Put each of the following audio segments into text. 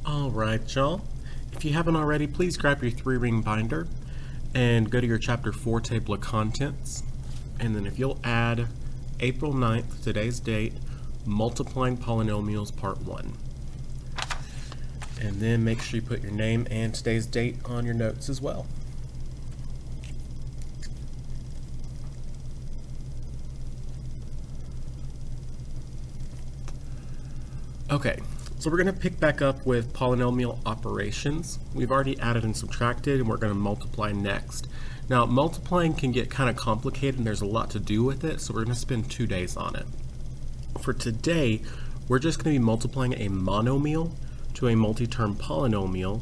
Alright, y'all. If you haven't already, please grab your 3-ring binder and go to your Chapter 4 table of contents. And then if you'll add April 9th, today's date, multiplying polynomials part 1. And then make sure you put your name and today's date on your notes as well. Okay, so we're going to pick back up with polynomial operations. We've already added and subtracted, and we're going to multiply next. Now, multiplying can get kind of complicated, and there's a lot to do with it, so we're going to spend 2 days on it. For today, we're just going to be multiplying a monomial to a multi-term polynomial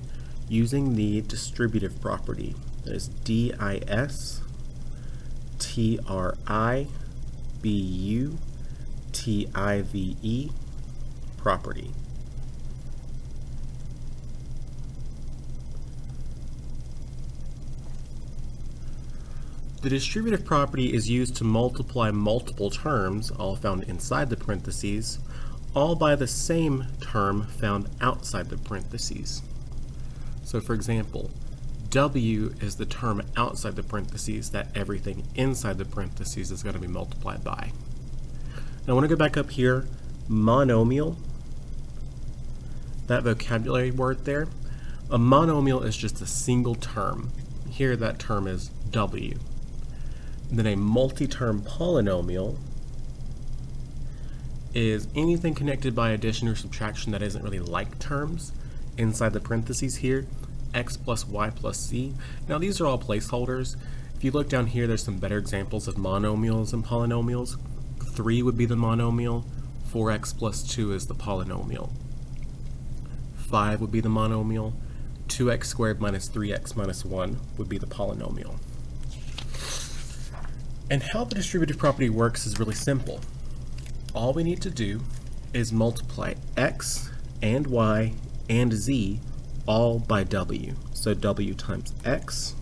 using the distributive property. That is DIS-TRIBUTIVE property. The distributive property is used to multiply multiple terms, all found inside the parentheses, all by the same term found outside the parentheses. So for example, W is the term outside the parentheses that everything inside the parentheses is going to be multiplied by. Now I want to go back up here, monomial, that vocabulary word there. A monomial is just a single term. Here that term is W. And then a multi-term polynomial is anything connected by addition or subtraction that isn't really like terms. Inside the parentheses here, x plus y plus z. Now these are all placeholders. If you look down here, there's some better examples of monomials and polynomials. 3 would be the monomial, 4x plus 2 is the polynomial. 5 would be the monomial, 2x squared minus 3x minus 1 would be the polynomial. And how the distributive property works is really simple. All we need to do is multiply x and y and z all by w. So w times x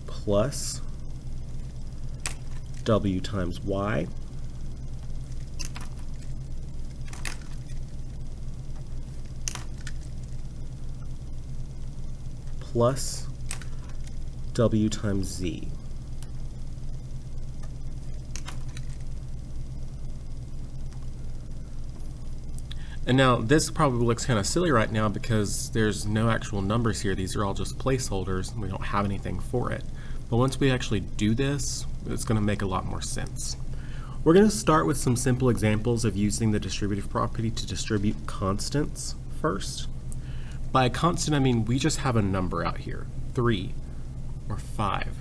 plus w times y plus w times z. And now this probably looks kind of silly right now because there's no actual numbers here. These are all just placeholders and we don't have anything for it. But once we actually do this, it's going to make a lot more sense. We're going to start with some simple examples of using the distributive property to distribute constants first. By a constant, I mean we just have a number out here, 3, or 5,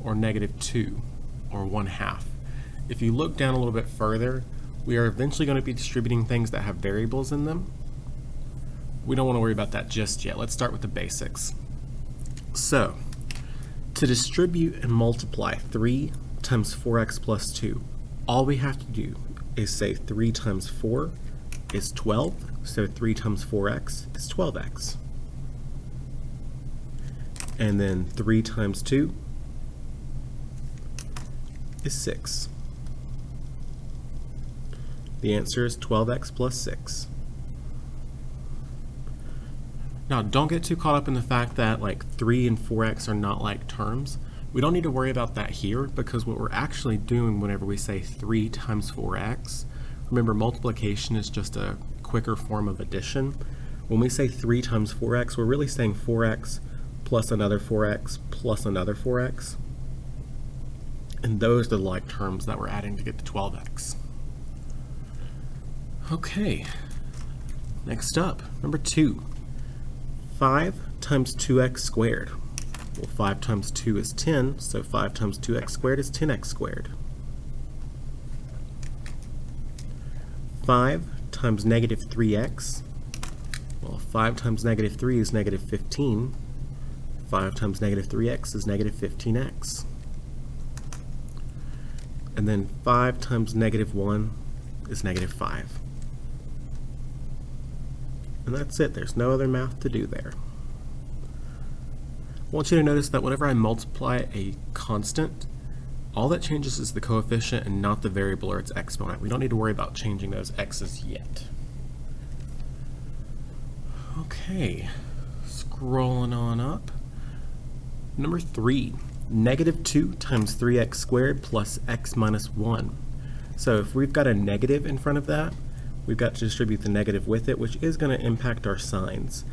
or -2, or 1/2. If you look down a little bit further, we are eventually going to be distributing things that have variables in them. We don't want to worry about that just yet. Let's start with the basics. So, to distribute and multiply 3 times 4x plus 2, all we have to do is say 3 times 4 is 12, so 3 times 4x is 12x. And then 3 times 2 is 6. The answer is 12x plus 6. Now don't get too caught up in the fact that like 3 and 4x are not like terms. We don't need to worry about that here because what we're actually doing whenever we say 3 times 4x, remember multiplication is just a quicker form of addition. When we say 3 times 4x, we're really saying 4x plus another 4x plus another 4x. And those are the like terms that we're adding to get to 12x. Okay, next up, number 2. 5 times 2x squared. Well, 5 times 2 is 10, so 5 times 2x squared is 10x squared. 5 times negative 3x. Well, 5 times negative 3 is negative 15. 5 times negative 3x is negative 15x. And then 5 times negative 1 is negative 5. And that's it. There's no other math to do there. I want you to notice that whenever I multiply a constant, All that changes is the coefficient and not the variable or its exponent. We don't need to worry about changing those x's yet. Okay, scrolling on up. Number 3, negative 2 times 3x squared plus x minus 1. So if we've got a negative in front of that, we've got to distribute the negative with it, which is going to impact our signs.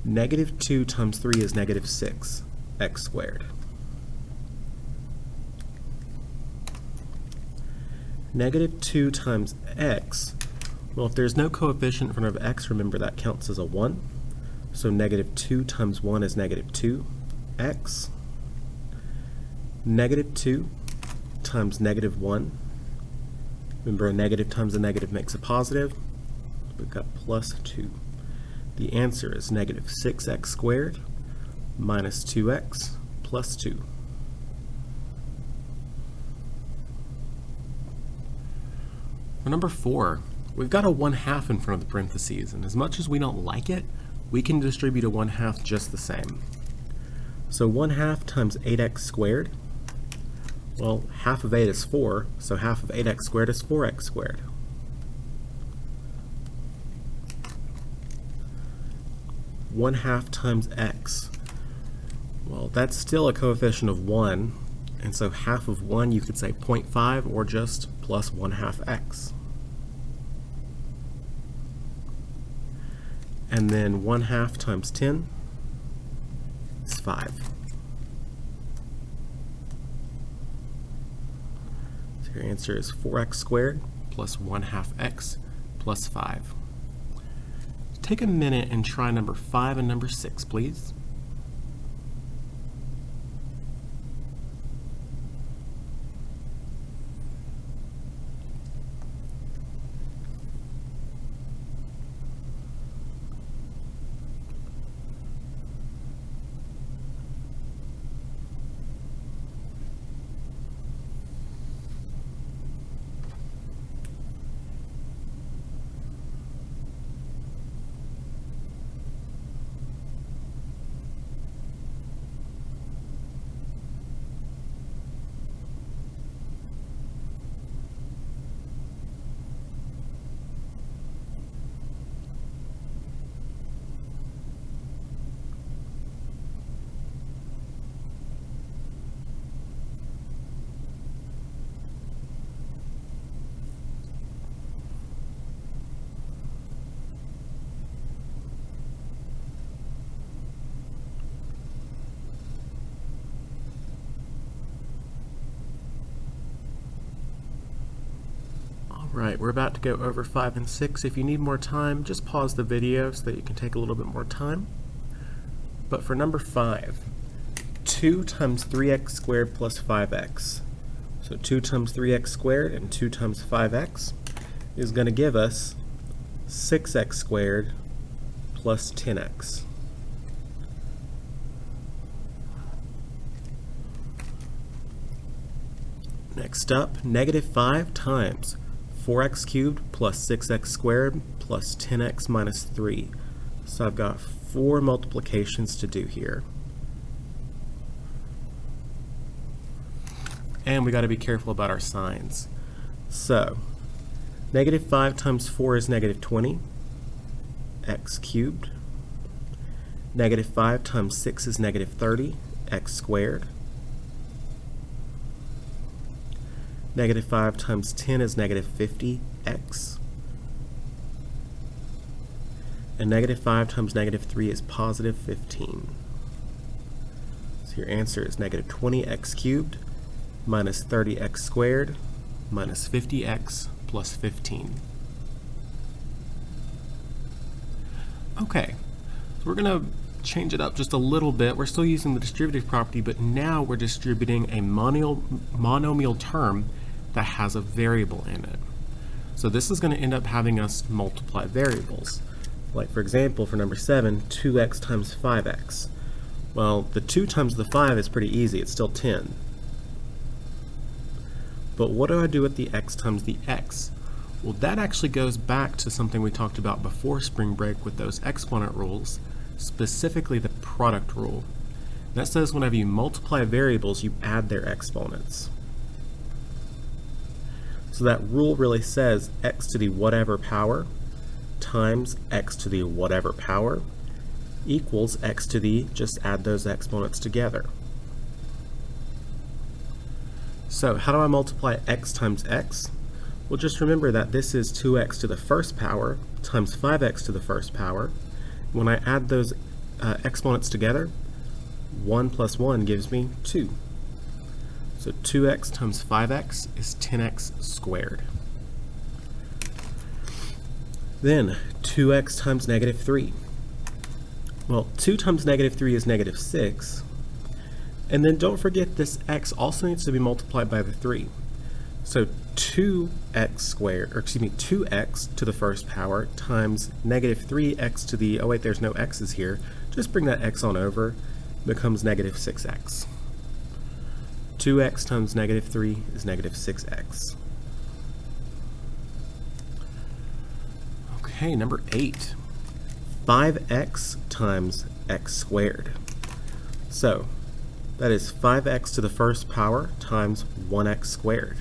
Negative 2 times 3 is negative 6, x squared. Negative 2 times x, well, if there's no coefficient in front of x, remember that counts as a 1. So negative 2 times 1 is negative 2x. Negative 2 times negative 1. Remember, a negative times a negative makes a positive. We've got plus 2. The answer is negative 6x squared minus 2x plus 2. For number 4, we've got a 1/2 in front of the parentheses, and as much as we don't like it, we can distribute a 1/2 just the same. So 1/2 times 8x squared, well, half of 8 is 4, so half of 8x squared is 4x squared. One half times x, well, that's still a coefficient of 1, and so half of 1 you could say 0.5 or just plus 1/2 x. And then 1/2 times 10 is 5. So your answer is 4x squared plus 1/2 x plus 5. Take a minute and try number 5 and number 6, please. Right, we're about to go over 5 and 6. If you need more time, just pause the video so that you can take a little bit more time. But for number 5, 2 times 3x squared plus 5x. So 2 times 3x squared and 2 times 5x is going to give us 6x squared plus 10x. Next up, negative 5 times 4x cubed plus 6x squared plus 10x minus 3. So I've got 4 multiplications to do here. And we got to be careful about our signs. So, negative 5 times 4 is negative 20, x cubed. Negative 5 times 6 is negative 30, x squared. Negative 5 times 10 is negative 50x. And negative 5 times negative 3 is positive 15. So your answer is negative 20x cubed minus 30x squared minus 50x plus 15. Okay, so we're going to change it up just a little bit. We're still using the distributive property, but now we're distributing a monomial term that has a variable in it. So this is going to end up having us multiply variables. Like for example, for number 7, 2x times 5x. Well, the 2 times the 5 is pretty easy. It's still 10. But what do I do with the x times the x? Well, that actually goes back to something we talked about before spring break with those exponent rules, specifically the product rule. That says whenever you multiply variables, you add their exponents. So that rule really says x to the whatever power times x to the whatever power equals x to the, just add those exponents together. So how do I multiply x times x? Well, just remember that this is 2x to the first power times 5x to the first power. When I add those exponents together, 1 plus 1 gives me 2. So 2x times 5x is 10x squared. Then 2x times negative 3. Well, 2 times negative 3 is negative 6. And then don't forget this x also needs to be multiplied by the 3. So 2x squared, or excuse me, 2x to the first power times negative 3x to the, oh wait, there's no x's here. Just bring that x on over, becomes negative 6x. 2x times negative 3 is negative 6x. Okay, number 8. 5x times x squared. So that is 5x to the first power times 1x squared.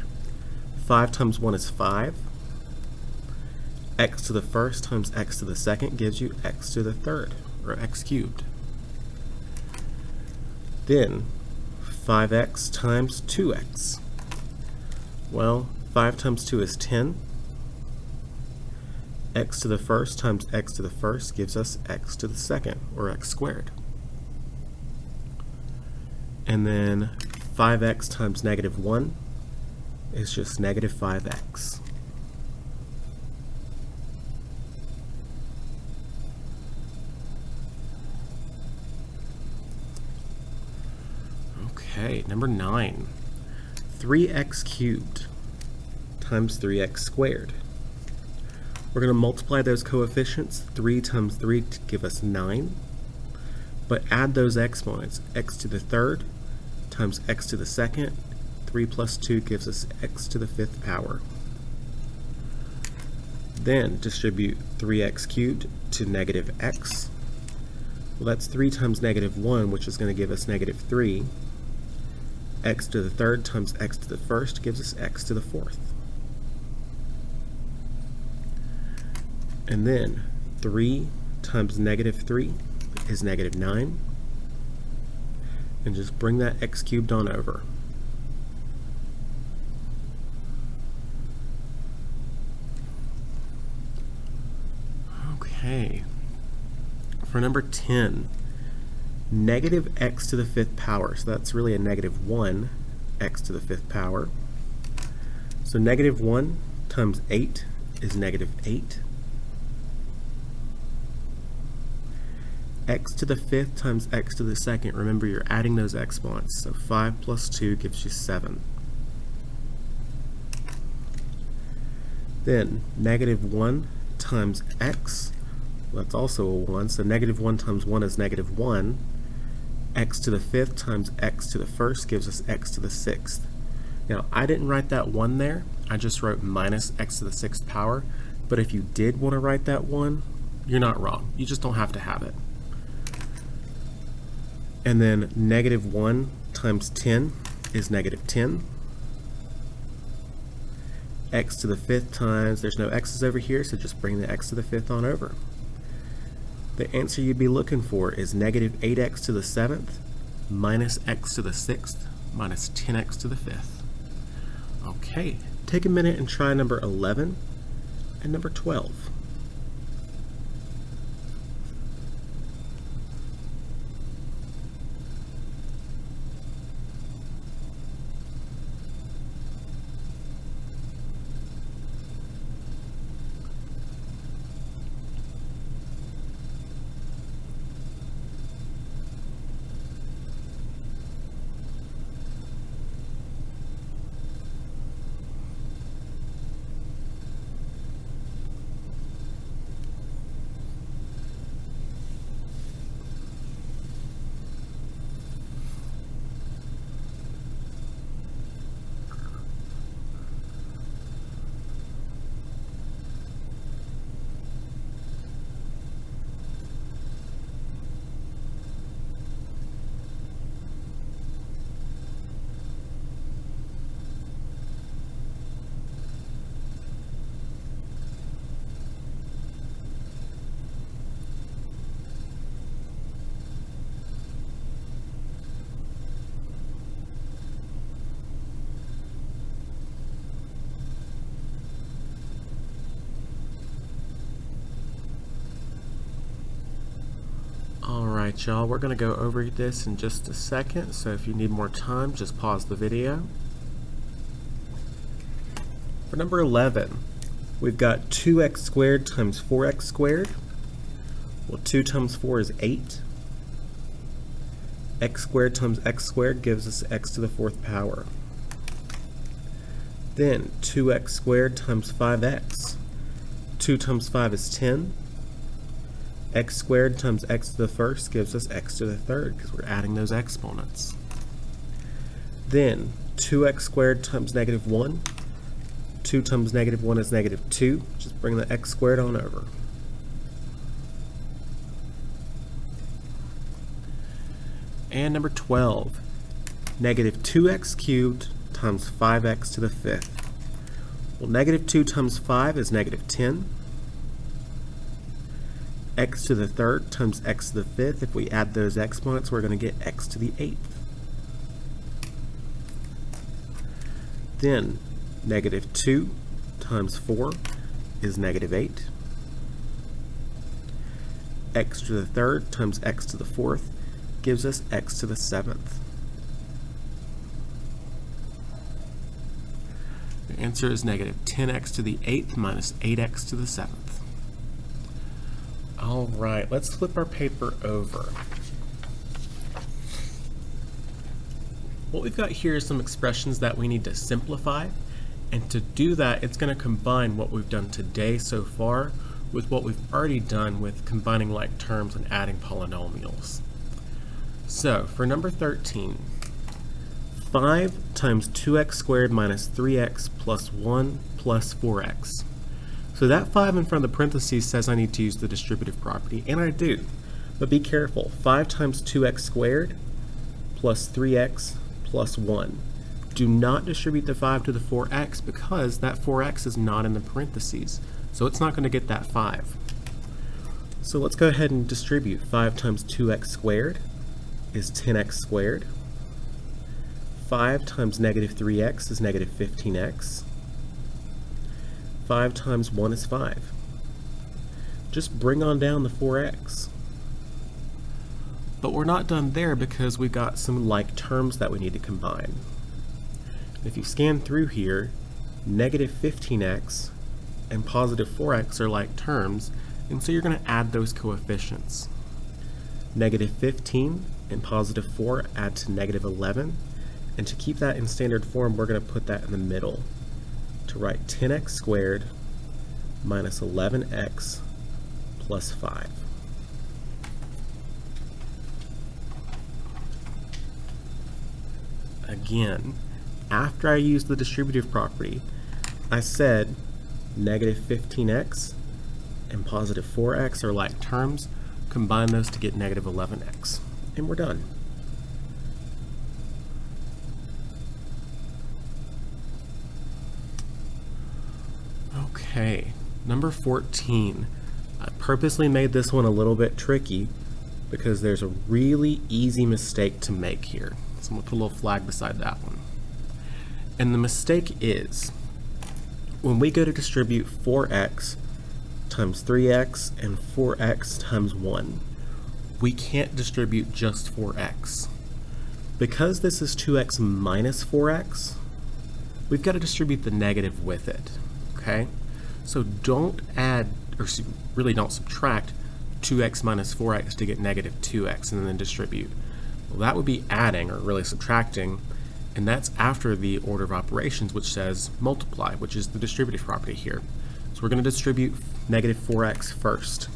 5 times 1 is 5. X to the first times x to the second gives you x to the third, or x cubed. Then 5x times 2x. Well, 5 times 2 is 10. X to the first times x to the first gives us x to the second, or x squared. And then 5x times negative 1 is just negative 5x. Okay, number 9. 3x cubed times 3x squared. We're going to multiply those coefficients. 3 times 3 to give us 9. But add those exponents. X to the third times x to the second. 3 plus 2 gives us x to the fifth power. Then distribute 3x cubed to negative x. Well, that's 3 times negative 1, which is going to give us negative 3. X to the third times x to the first gives us x to the fourth. And then 3 times negative 3 is negative 9. And just bring that x cubed on over. Okay. For number 10, negative x to the fifth power. So that's really a negative 1 x to the fifth power. So negative 1 times 8 is negative 8. X to the fifth times x to the second. Remember, you're adding those exponents. So 5 plus 2 gives you 7. Then negative 1 times x. Well, that's also a 1. So negative 1 times 1 is negative 1. X to the fifth times x to the first gives us x to the sixth. Now, I didn't write that 1 there. I just wrote minus x to the sixth power. But if you did want to write that 1, you're not wrong. You just don't have to have it. And then negative 1 times 10 is negative 10. X to the fifth times, there's no x's over here, so just bring the x to the fifth on over. The answer you'd be looking for is negative 8x to the seventh minus x to the sixth minus 10x to the fifth. Okay, take a minute and try number 11 and number 12. Alright y'all, we're going to go over this in just a second, so if you need more time, just pause the video. For number 11, we've got 2x squared times 4x squared. Well, 2 times 4 is 8. X squared times x squared gives us x to the 4th power. Then 2x squared times 5x. 2 times 5 is 10. X squared times x to the 1st gives us x to the 3rd because we're adding those exponents. Then 2x squared times negative 1. 2 times negative 1 is negative 2. Just bring the x squared on over. And number 12, negative 2x cubed times 5x to the 5th. Well, negative 2 times 5 is negative 10. X to the 3rd times x to the 5th. If we add those exponents, we're going to get x to the 8th. Then negative 2 times 4 is negative 8. X to the 3rd times x to the 4th gives us x to the 7th. The answer is negative 10x to the 8th minus 8x to the 7th. Alright, let's flip our paper over. What we've got here is some expressions that we need to simplify, and to do that it's going to combine what we've done today so far with what we've already done with combining like terms and adding polynomials. So for number 13, 5 times 2x squared minus 3x plus 1 plus 4x. So that 5 in front of the parentheses says I need to use the distributive property, and I do. But be careful, 5 times 2x squared plus 3x plus 1. Do not distribute the 5 to the 4x because that 4x is not in the parentheses, so it's not going to get that 5. So let's go ahead and distribute. 5 times 2x squared is 10x squared. 5 times negative 3x is negative 15x. 5 times 1 is 5. Just bring on down the 4x. But we're not done there because we've got some like terms that we need to combine. If you scan through here, negative 15x and positive 4x are like terms, and so you're going to add those coefficients. Negative 15 and positive 4 add to negative 11, and to keep that in standard form, we're going to put that in the middle to write 10x squared minus 11x plus 5. Again, after I used the distributive property, I said negative 15x and positive 4x are like terms. Combine those to get negative 11x. And we're done. Okay, number 14. I purposely made this one a little bit tricky because there's a really easy mistake to make here. So I'm going to put a little flag beside that one. And the mistake is, when we go to distribute 4x times 3x and 4x times 1, we can't distribute just 4x. Because this is 2x minus 4x, we've got to distribute the negative with it, okay? So don't add, or really don't subtract 2x minus 4x to get negative 2x and then distribute. Well, that would be adding, or really subtracting, and that's after the order of operations, which says multiply, which is the distributive property here. So we're going to distribute negative 4x first.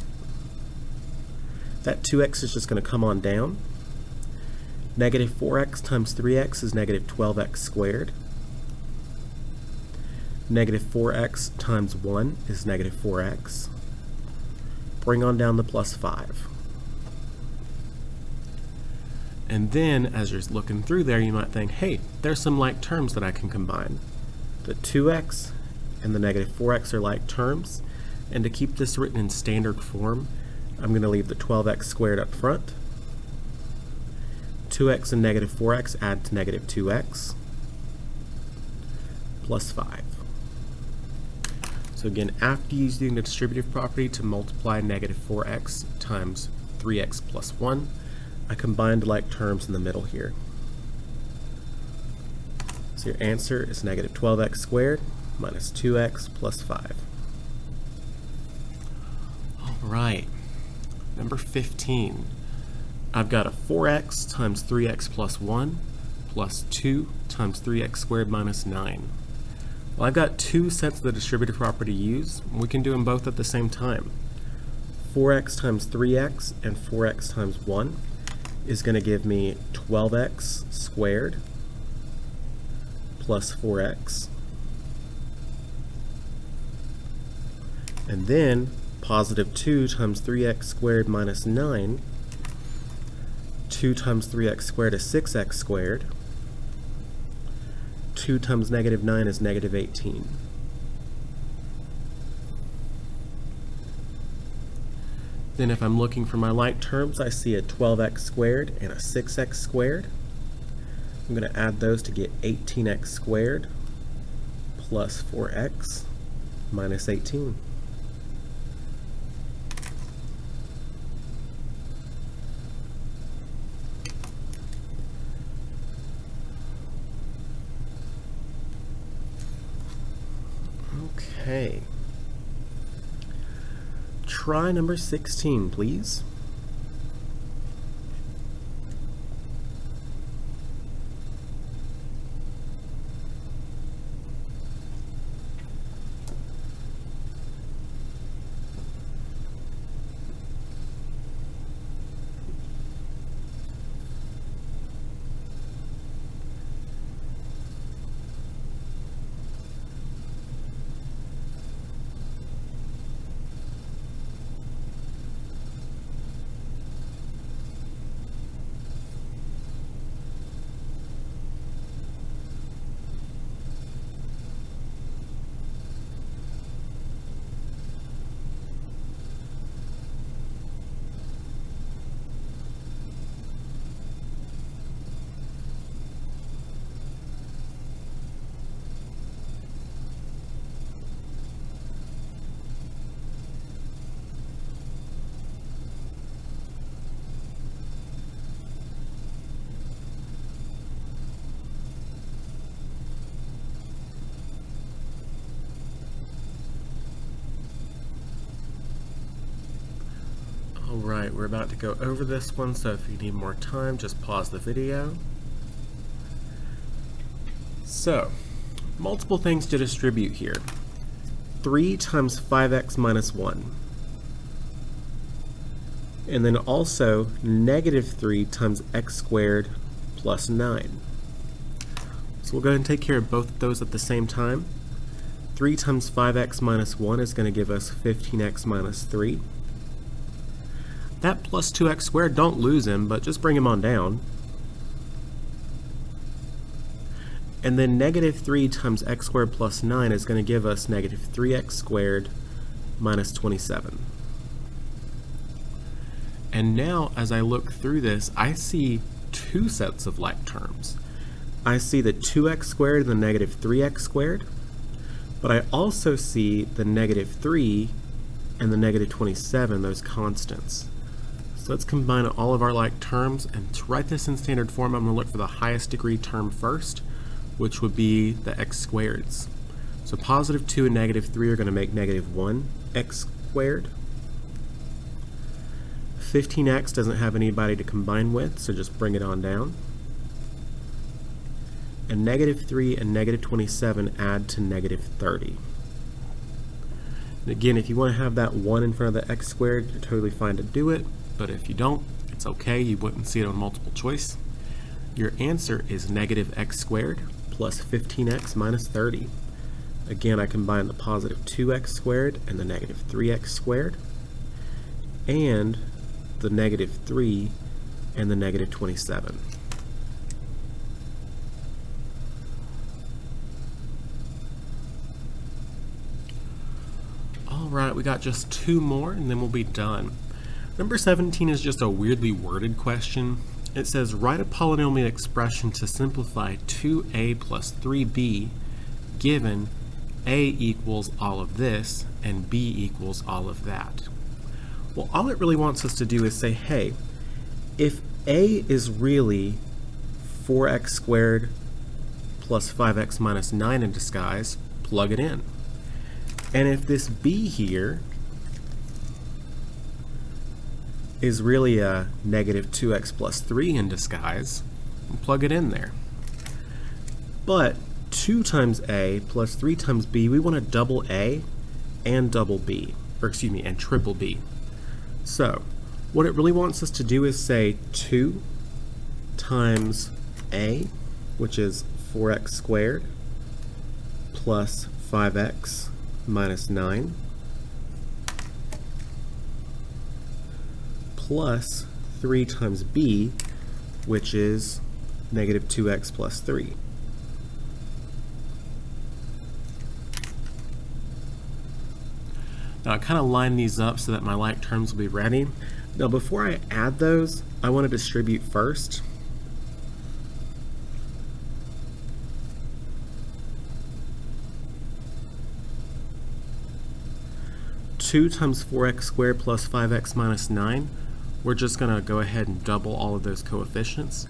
That 2x is just going to come on down. Negative 4x times 3x is negative 12x squared. Negative 4x times 1 is negative 4x. Bring on down the plus 5. And then, as you're looking through there, you might think, hey, there's some like terms that I can combine. The 2x and the negative 4x are like terms, and to keep this written in standard form, I'm going to leave the 12x squared up front. 2x and negative 4x add to negative 2x plus 5. So again, after using the distributive property to multiply negative 4x times 3x plus 1, I combined like terms in the middle here. So your answer is negative 12x squared minus 2x plus 5. All right, number 15. I've got a 4x times 3x plus 1 plus 2 times 3x squared minus 9. Well, I've got two sets of the distributive property to use. We can do them both at the same time. 4x times 3x and 4x times 1 is going to give me 12x squared plus 4x. And then positive 2 times 3x squared minus 9. 2 times 3x squared is 6x squared. 2 times negative 9 is negative 18. Then if I'm looking for my like terms, I see a 12x squared and a 6x squared. I'm going to add those to get 18x squared plus 4x minus 18. Okay. Try number 16, please. Alright, we're about to go over this one, so if you need more time, just pause the video. So, multiple things to distribute here. 3 times 5x minus 1. And then also negative 3 times x squared plus 9. So we'll go ahead and take care of both of those at the same time. 3 times 5x minus 1 is going to give us 15x minus 3. That plus 2x squared, don't lose him, but just bring him on down. And then negative 3 times x squared plus 9 is going to give us negative 3x squared minus 27. And now, as I look through this, I see two sets of like terms. I see the 2x squared and the negative 3x squared, but I also see the negative 3 and the negative 27, those constants. So let's combine all of our like terms, and to write this in standard form, I'm going to look for the highest degree term first, which would be the x squareds. So positive 2 and negative 3 are going to make negative 1x squared. 15x doesn't have anybody to combine with, so just bring it on down. And negative 3 and negative 27 add to negative 30. And again, if you want to have that 1 in front of the x squared, you're totally fine to do it. But if you don't, it's okay, you wouldn't see it on multiple choice. Your answer is negative x squared plus 15x minus 30. Again, I combine the positive 2x squared and the negative 3x squared, and the negative 3 and the negative 27. Alright, we got just two more and then we'll be done. Number 17 is just a weirdly worded question. It says, write a polynomial expression to simplify 2a plus 3b given a equals all of this and b equals all of that. Well, all it really wants us to do is say, hey, if A is really 4x squared plus 5x minus 9 in disguise. Plug it in. And if this B here is really a negative 2x plus 3 in disguise, plug it in there. But 2 times A plus 3 times B, we want to double A and double B, or excuse me, and triple B. So what it really wants us to do is say 2 times A, which is 4x squared plus 5x minus 9 plus 3 times B, which is negative 2x plus 3. Now I kind of line these up so that my like terms will be ready. Now before I add those, I want to distribute first. Two times 4x squared plus 5x minus 9. We're just going to go ahead and double all of those coefficients.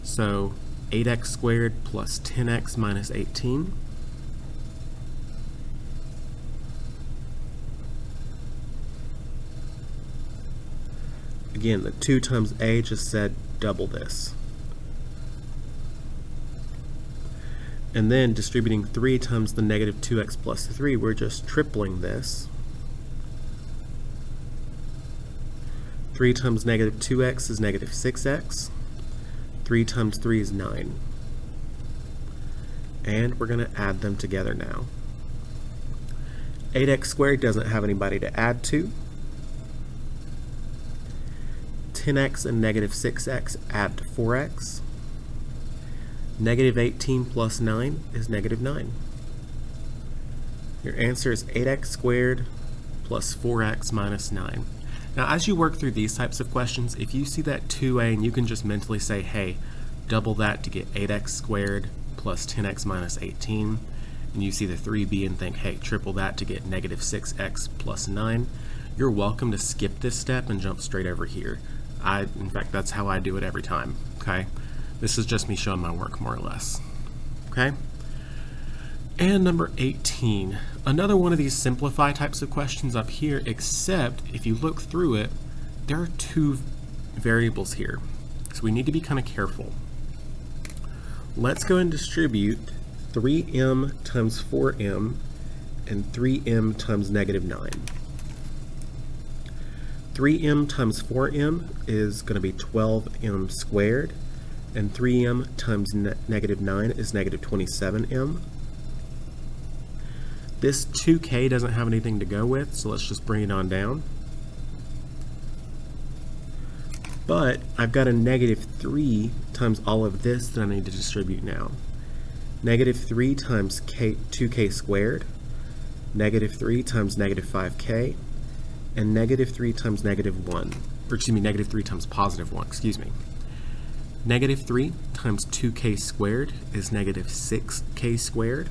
So 8x squared plus 10x minus 18. Again, the 2 times A just said double this. And then distributing 3 times the negative 2x plus 3, we're just tripling this. 3 times negative 2x is negative 6x. 3 times 3 is 9. And we're going to add them together now. 8x squared doesn't have anybody to add to. 10x and negative 6x add to 4x. Negative 18 plus 9 is negative 9. Your answer is 8x squared plus 4x minus 9. Now as you work through these types of questions, if you see that 2a and you can just mentally say, hey, double that to get 8x squared plus 10x minus 18, and you see the 3b and think, hey, triple that to get negative 6x plus 9, you're welcome to skip this step and jump straight over here. In fact, that's how I do it every time, okay? This is just me showing my work more or less, okay? And number 18, another one of these simplify types of questions up here, except if you look through it, there are 2 variables here. So we need to be kind of careful. Let's go and distribute 3m times 4m and 3m times negative 9. 3m times 4m is going to be 12m squared, and 3m times negative 9 is negative 27m. This 2k doesn't have anything to go with, so let's just bring it on down. But I've got a negative 3 times all of this that I need to distribute now. Negative 3 times 2k squared, negative 3 times negative 5k, and negative 3 times negative 1, or excuse me, negative 3 times positive 1, excuse me. Negative 3 times 2k squared is negative 6k squared.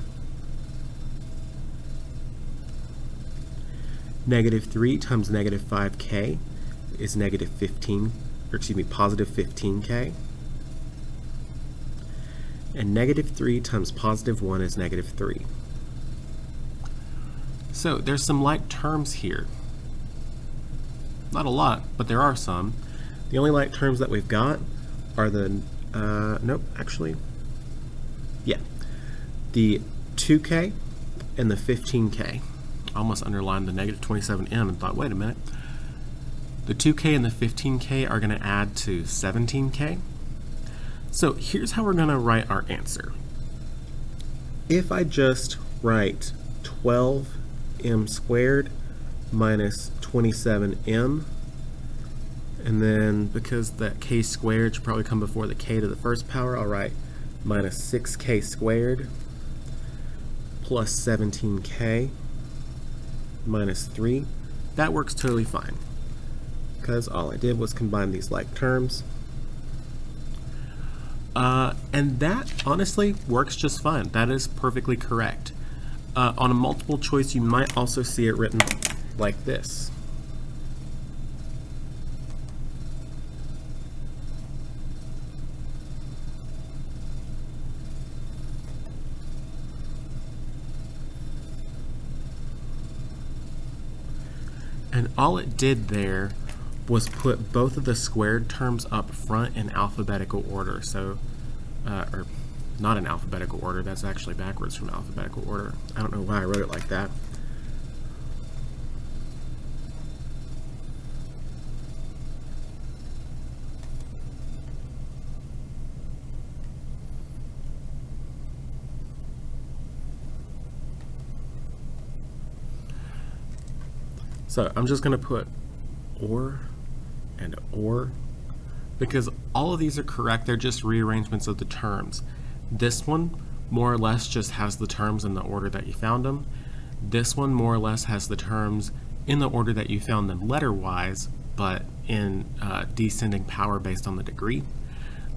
Negative 3 times negative 5k is negative 15, or excuse me, positive 15k. And negative 3 times positive 1 is negative 3. So there's some like terms here. Not a lot, but there are some. The only like terms that we've got are the, nope, actually, yeah, the 2k and the 15k. I almost underlined the negative 27m and thought, wait a minute. The 2k and the 15k are going to add to 17k. So here's how we're going to write our answer. If I just write 12m squared minus 27m, and then because that k squared should probably come before the k to the first power, I'll write minus 6k squared plus 17k minus 3. That works totally fine, because all I did was combine these like terms. And that honestly works just fine. That is perfectly correct. On a multiple choice, you might also see it written like this. And all it did there was put both of the squared terms up front in alphabetical order. So, or not in alphabetical order, that's actually backwards from alphabetical order. I don't know why I wrote it like that. So I'm just going to put or and or because all of these are correct. They're just rearrangements of the terms. This one more or less just has the terms in the order that you found them. This one more or less has the terms in the order that you found them letter-wise, but in descending power based on the degree.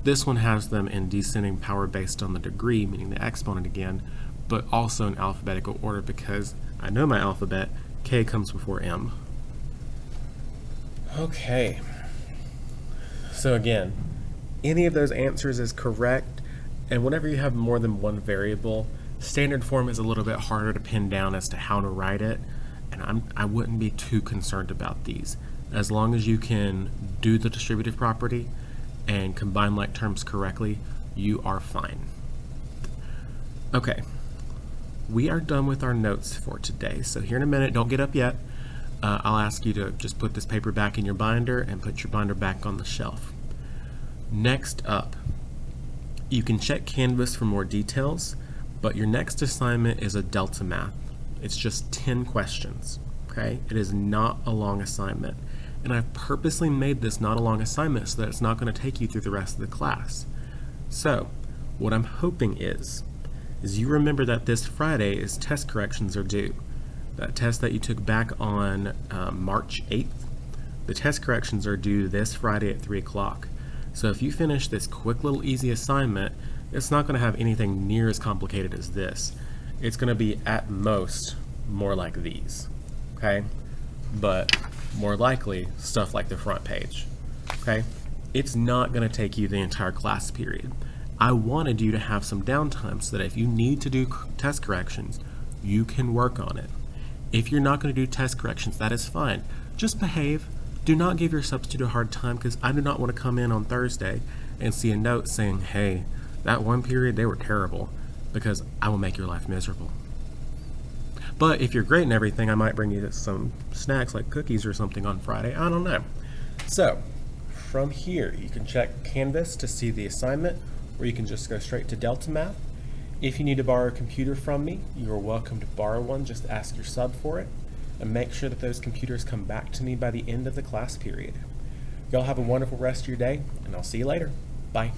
This one has them in descending power based on the degree, meaning the exponent again, but also in alphabetical order because I know my alphabet. K comes before M. Okay. So again, any of those answers is correct, and whenever you have more than one variable, standard form is a little bit harder to pin down as to how to write it, and I wouldn't be too concerned about these. As long as you can do the distributive property and combine like terms correctly, you are fine. Okay. We are done with our notes for today. So here in a minute, don't get up yet. I'll ask you to just put this paper back in your binder and put your binder back on the shelf. Next up, you can check Canvas for more details, but your next assignment is a Delta Math. It's just 10 questions, okay? It is not a long assignment. And I've purposely made this not a long assignment so that it's not going to take you through the rest of the class. So, what I'm hoping is you remember that this Friday is test corrections are due. That test that you took back on March 8th, the test corrections are due this Friday at 3 o'clock. So if you finish this quick little easy assignment, it's not going to have anything near as complicated as this. It's going to be at most more like these, okay? But more likely stuff like the front page, okay? It's not going to take you the entire class period. I wanted you to have some downtime so that if you need to do test corrections, you can work on it. If you're not going to do test corrections, that is fine. Just behave. Do not give your substitute a hard time because I do not want to come in on Thursday and see a note saying, hey, that one period, they were terrible, because I will make your life miserable. But if you're great and everything, I might bring you some snacks like cookies or something on Friday. I don't know. So from here, you can check Canvas to see the assignment, or you can just go straight to Delta Math. If you need to borrow a computer from me, you're welcome to borrow one. Just ask your sub for it, and make sure that those computers come back to me by the end of the class period. Y'all have a wonderful rest of your day, and I'll see you later. Bye.